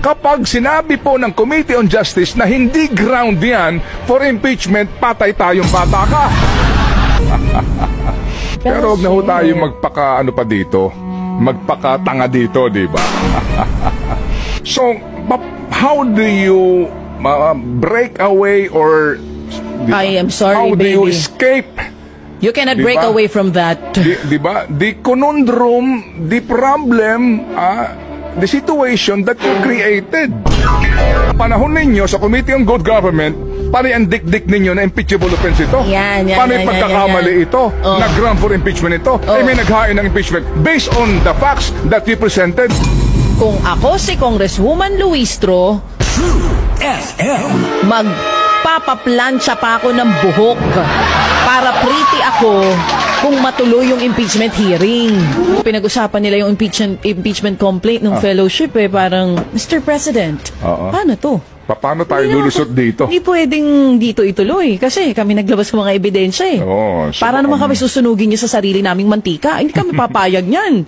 Kapag sinabi po ng Committee on Justice na hindi ground yan for impeachment, patay tayong bata ka. Pero huwag na ho tayo magpaka ano pa dito, magpakatanga dito, di ba? So, how do you break away or I am sorry, how baby. do you escape? You cannot break away from that. Di ba? The conundrum, the problem, the situation that you created. Panahon ninyo sa Committee on Good Government, paano ang dik-dik ninyo na impeachable offense ito? Paano yung pagkakamali ito? Na ground for impeachment ito? Ay may naghain ng impeachment based on the facts that you presented. Kung ako si Congresswoman Luistro, magpapaplansya pa ako ng buhok para pretty ako kung matuloy yung impeachment hearing. Pinag-usapan nila yung impeachment complaint ng fellowship parang, Mr. President, paano to? Paano tayo lulusot dito? Hindi pwedeng dito ituloy kasi kami naglabas ng mga ebidensya para naman kami susunugin niyo sa sarili naming mantika. Hindi kami papayag niyan.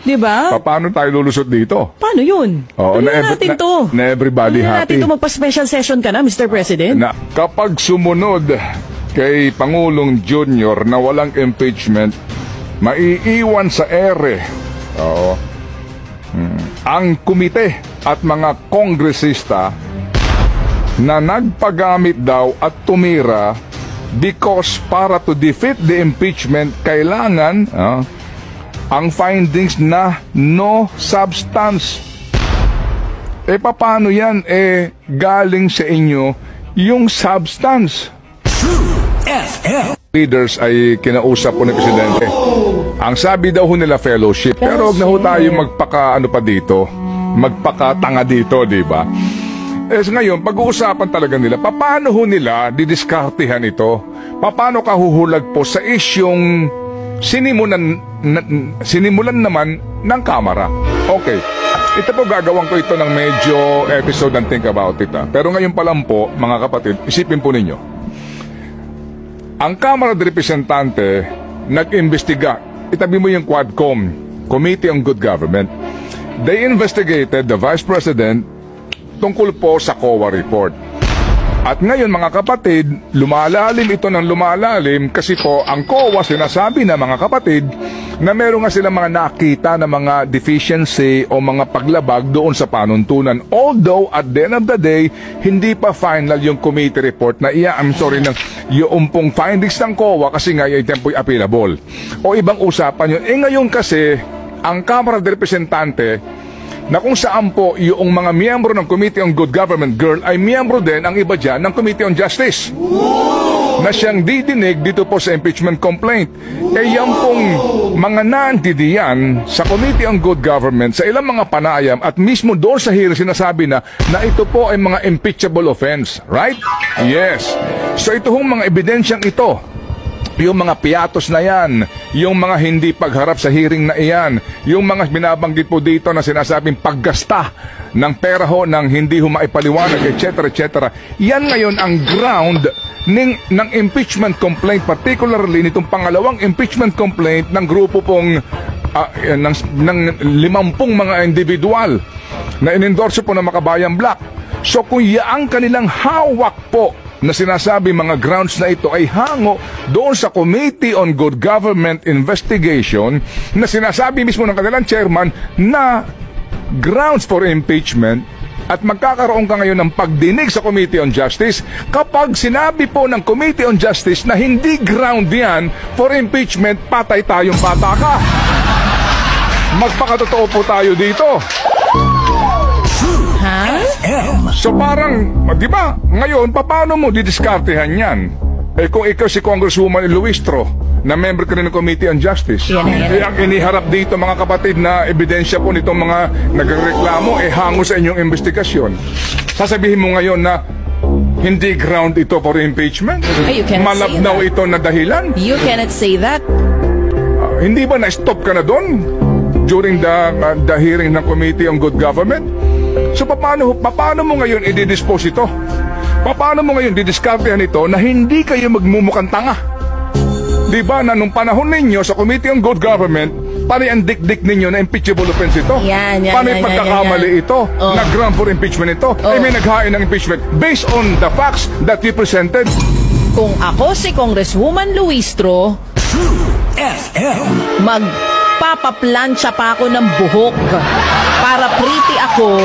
Di ba? Paano tayo lulusot dito? Paano yun? Natin to. Na everybody happy. Natin to magpa-special session ka na, Mr. President. Kapag sumunod kay Pangulong Junior na walang impeachment, maiiwan sa ere ang komite at mga kongresista na nagpagamit daw at tumira because para to defeat the impeachment, kailangan ang findings na no substance. Paano yan? Galing sa inyo yung substance. Leaders ay kinausap po ni Presidente. Ang sabi daw ho nila fellowship. Pero huwag na ho tayo magpaka ano pa dito, magpakatanga dito, di ba? Ngayon, pag-uusapan talaga nila, paano ho nila didiskartehan ito? Paano kahuhulag po sa isyong sinimulan naman ng Kamara? Okay. Ito po gagawin ko ito ng medyo episode and think about it. Pero ngayon pa lang po, mga kapatid, isipin po ninyo. Ang Kamara de Representante nag-imbestiga. Itabi mo yung Quadcom, Committee on Good Government. They investigated the Vice President tungkol po sa COA report. At ngayon mga kapatid, lumalalim ito ng lumalalim kasi po ang COA sinasabi na mga kapatid na meron nga silang mga nakita na mga deficiency o mga paglabag doon sa panuntunan. Although at the end of the day, hindi pa final yung committee report na yung pong findings ng COA kasi nga yung tempo'y appealable. O ibang usapan yun. Ngayon kasi, ang Kamara de Representante na kung saan po yung mga miyembro ng Committee on Good Government, girl, ay miyembro din ang iba dyan ng Committee on Justice. Na siyang didinig dito po sa impeachment complaint. Yan pong mga naantidiyan sa Committee on Good Government, sa ilang mga panayam at mismo doon sa hearing sinasabi na ito po ay mga impeachable offense. Right? Yes. So ito hong mga ebidensyang ito, yung mga piatos na yan, yung mga hindi pagharap sa hearing na iyan, yung mga binabanggit po dito na sinasabing paggasta ng pera ho ng hindi ho maipaliwanag, etc. etc. Yan ngayon ang ground ng impeachment complaint, particularly nitong pangalawang impeachment complaint ng grupo pong ng 50 mga individual na inendorso po ng Makabayan Black. So kung yaang kanilang hawak po na sinasabi mga grounds na ito ay hango doon sa Committee on Good Government Investigation na sinasabi mismo ng kanilang chairman na grounds for impeachment at magkakaroon ka ngayon ng pagdinig sa Committee on Justice kapag sinabi po ng Committee on Justice na hindi ground yan for impeachment, patay tayong bata ka. Magpakatotoo po tayo dito. So parang, di ba, ngayon, paano mo didiskartehan yan? Kung ikaw si Congresswoman Luistro, na member ka rin ng Committee on Justice, ang iniharap dito mga kapatid na ebidensya po nitong mga nagreklamo, hango sa inyong investigasyon. Sasabihin mo ngayon na hindi ground ito for impeachment? Malabnaw ito na dahilan? You cannot say that. Hindi ba na-stop ka na doon during the hearing ng Committee on Good Government? So paano mo ngayon i-dispose ito? Paano mo ngayon didiskartehan ito na hindi kayo magmumukhang tanga? Diba na nung panahon ninyo sa Committee on Good Government, Paano ang dikdik ninyo na impeachable offense ito? Yan, Paano yung pagkakamali ito? Oh. Na-ground for impeachment ito? Oh. May naghain ng impeachment based on the facts that you presented. Kung ako si Congresswoman Luistro, magpapaplansya pa ako ng buhok para pretty ako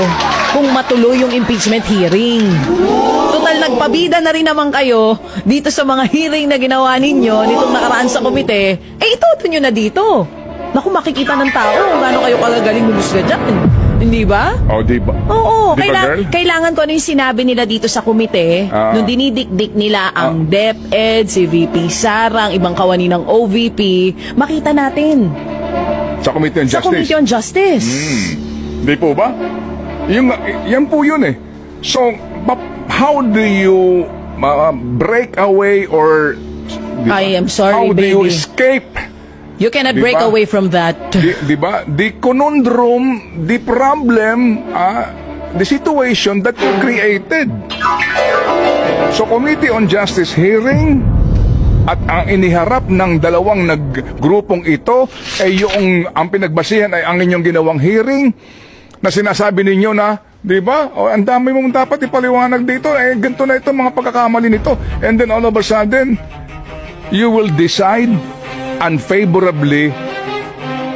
kung matuloy yung impeachment hearing. Total, nagpabida na rin naman kayo dito sa mga hearing na ginawa ninyo nitong nakaraan sa komite. Ituto nyo na dito. Naku, makikita ng tao kung gaano kayo kagagaling humusga dyan. Hindi ba? Oh, di ba? Oo, Di ba, girl? kailangan ko ano yung sinabi nila dito sa komite nung dinidikdik nila ang DepEd, si VP Sara, ang ibang kawani ng OVP, makita natin. Sa Committee on Sa Justice. Committee on Justice. Di po ba? Yan po yun eh. So, how do you break away or... I am sorry, how do you baby. escape? You cannot Di break ba? away from that. Di ba? The conundrum, the problem, the situation that you created. So, Committee on Justice hearing at ang iniharap ng dalawang naggrupong ito ay ang pinagbasihan ay ang inyong ginawang hearing na sinasabi ninyo na, di ba? O, ang dami mong dapat ipaliwanag dito. Ganito na ito, mga pagkakamali nito. And then all of a sudden, you will decide unfavorably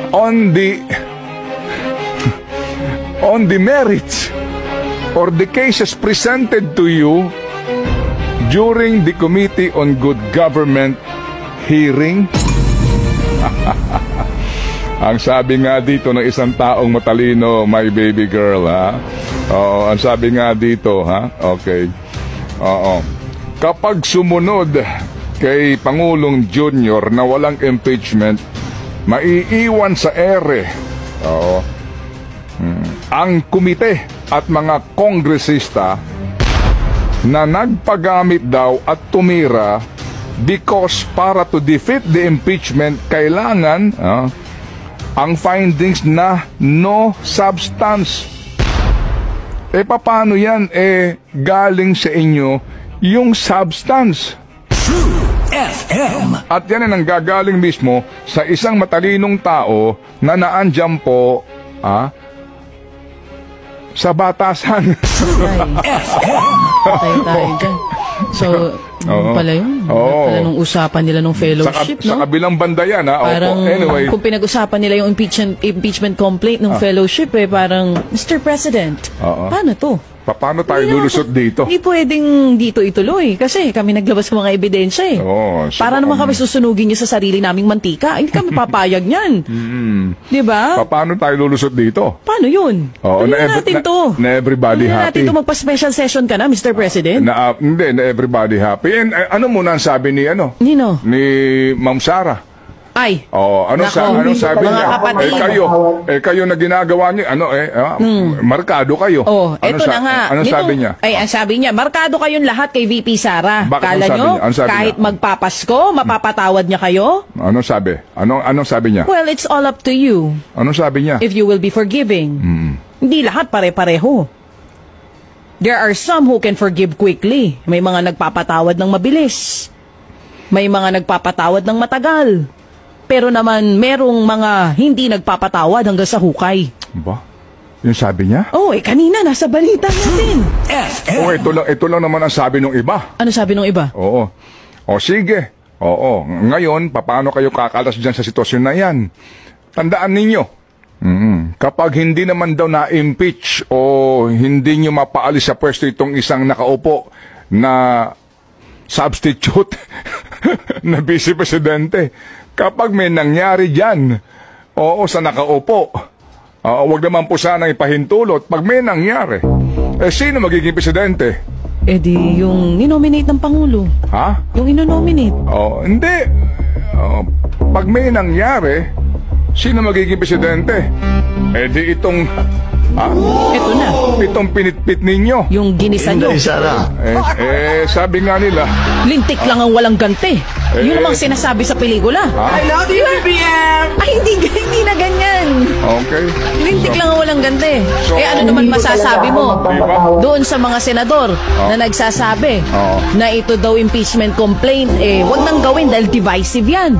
on the merits or the cases presented to you during the Committee on Good Government hearing. Ang sabi nga dito ng isang taong matalino, my baby girl, ha? Oo, ang sabi nga dito, ha? Okay. Oo. Kapag sumunod kay Pangulong Junior na walang impeachment, maiiwan sa ere. Oo. Ang komite at mga kongresista na nagpagamit daw at tumira because para to defeat the impeachment, kailangan ang findings na no substance. Paano yan? Galing sa inyo yung substance. At yan ay nanggagaling mismo sa isang matalinong tao na naandyan po sa batasan. Tayo dyan. So, pala yun. Pala nung usapan nila nung fellowship, sa kabilang banda yan, ha? Parang, anyway, kung pinag-usapan nila yung impeachment complaint ng fellowship, parang, Mr. President, paano to? paano tayo lulusot dito? Hindi pwedeng dito ituloy kasi kami naglabas ng mga ebidensya eh. Para naman kami susunugin niyo sa sarili naming mantika. Hindi kami papayag niyan. Di ba? Paano tayo lulusot dito? Paano yun? Natin to. Na everybody happy. Natin to magpa-special session ka na, Mr. President? Hindi, na everybody happy. And ano muna ang sabi ni Nino? Ni Ma'am Sara? Ay. Anong sabi niya? Kapatid. Kayo na ginagawa niyo, markado kayo. Eto na nga. Ano sabi niya? Ang sabi niya, markado kayong lahat kay VP Sara. Bakit Kala nyo, kahit magpapasko, mapapatawad niya kayo? Anong sabi? Anong sabi niya? Well, it's all up to you. Anong sabi niya? If you will be forgiving. Hindi lahat pare-pareho. There are some who can forgive quickly. May mga nagpapatawad ng mabilis. May mga nagpapatawad ng matagal. Pero naman, merong mga hindi nagpapatawad hanggang sa hukay. Ba? Yung sabi niya? Kanina, nasa balita natin. Ito lang naman ang sabi ng iba. Ano sabi ng iba? Sige. Ngayon, paano kayo kakalas dyan sa sitwasyon na yan? Tandaan ninyo, kapag hindi naman daw na-impeach o hindi nyo mapaalis sa pwesto itong isang nakaupo na substitute na vice presidente, kapag may nangyari dyan, sa nakaupo, wag naman po sanang ipahintulot. Pag may nangyari, sino magiging presidente? Di yung ninominate ng Pangulo. Ha? Yung inonominate. Hindi. Pag may nangyari, sino magiging presidente? Di itong... Ito na. Itong pinitpit ninyo. Yung ginisa nyo. Sabi nga nila... Lintik lang ang walang ganti. Yun namang sinasabi sa pelikula. I love you, BBM! Ay, hindi na ganyan. Okay. Lintik lang ang walang ganti. Ano naman masasabi mo? Diba? Doon sa mga senador na nagsasabi na ito daw impeachment complaint, wag nang gawin dahil divisive yan.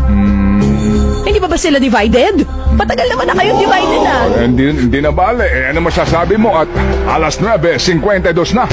Hindi pa ba sila divided? Patagal naman na kayong divided Hindi na bale. Ano masasabi mo at alas 9:52 na.